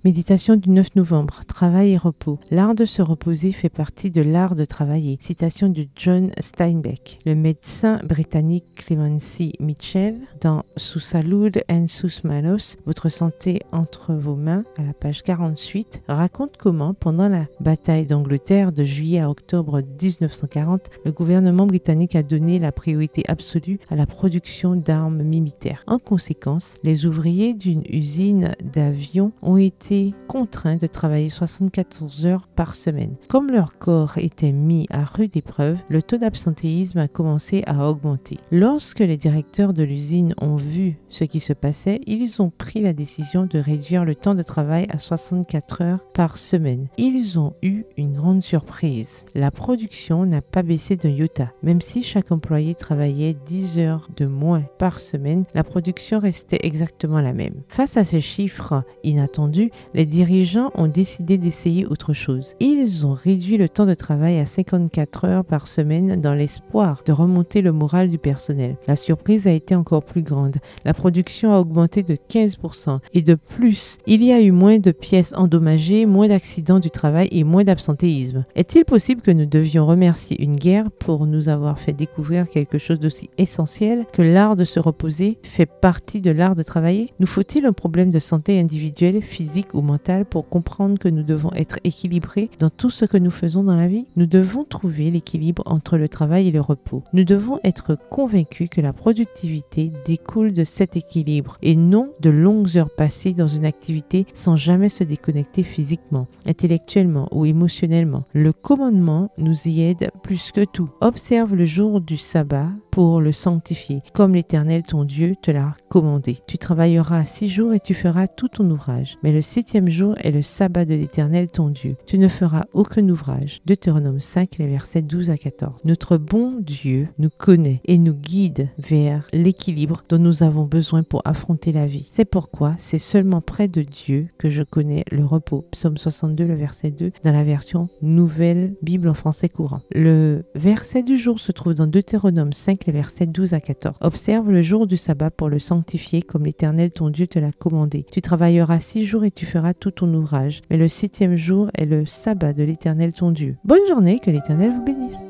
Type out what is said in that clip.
Méditation du 9 novembre. Travail et repos. L'art de se reposer fait partie de l'art de travailler. Citation de John Steinbeck. Le médecin britannique Clemency Mitchell, dans Sous Salud and sus manos, votre santé entre vos mains, à la page 48, raconte comment, pendant la bataille d'Angleterre de juillet à octobre 1940, le gouvernement britannique a donné la priorité absolue à la production d'armes militaires. En conséquence, les ouvriers d'une usine d'avions ont été contraints de travailler 74 heures par semaine. Comme leur corps était mis à rude épreuve, le taux d'absentéisme a commencé à augmenter. Lorsque les directeurs de l'usine ont vu ce qui se passait, ils ont pris la décision de réduire le temps de travail à 64 heures par semaine. Ils ont eu une grande surprise. La production n'a pas baissé d'un iota. Même si chaque employé travaillait 10 heures de moins par semaine, la production restait exactement la même. Face à ces chiffres inattendus, les dirigeants ont décidé d'essayer autre chose. Ils ont réduit le temps de travail à 54 heures par semaine dans l'espoir de remonter le moral du personnel. La surprise a été encore plus grande. La production a augmenté de 15% et de plus, il y a eu moins de pièces endommagées, moins d'accidents du travail et moins d'absentéisme. Est-il possible que nous devions remercier une guerre pour nous avoir fait découvrir quelque chose d'aussi essentiel que l'art de se reposer fait partie de l'art de travailler? Nous faut-il un problème de santé individuelle, physique ou mentale pour comprendre que nous devons être équilibrés dans tout ce que nous faisons dans la vie? Nous devons trouver l'équilibre entre le travail et le repos. Nous devons être convaincus que la productivité découle de cet équilibre et non de longues heures passées dans une activité sans jamais se déconnecter physiquement, intellectuellement ou émotionnellement. Le commandement nous y aide plus que tout. Observe le jour du sabbat pour le sanctifier, comme l'Éternel ton Dieu te l'a commandé. Tu travailleras 6 jours et tu feras tout ton ouvrage. Mais le 7e jour est le sabbat de l'Éternel ton Dieu. Tu ne feras aucun ouvrage. Deutéronome 5, les versets 12 à 14. Notre bon Dieu nous connaît et nous guide vers l'équilibre dont nous avons besoin pour affronter la vie. C'est pourquoi c'est seulement près de Dieu que je connais le repos. Psaume 62, le verset 2, dans la version Nouvelle Bible en français courant. Le verset du jour se trouve dans Deutéronome 5, les versets 12 à 14. Observe le jour du sabbat pour le sanctifier comme l'Éternel ton Dieu te l'a commandé. Tu travailleras 6 jours et tu feras tout ton ouvrage. Mais le 7e jour est le sabbat de l'Éternel ton Dieu. Bonne journée, que l'Éternel vous bénisse.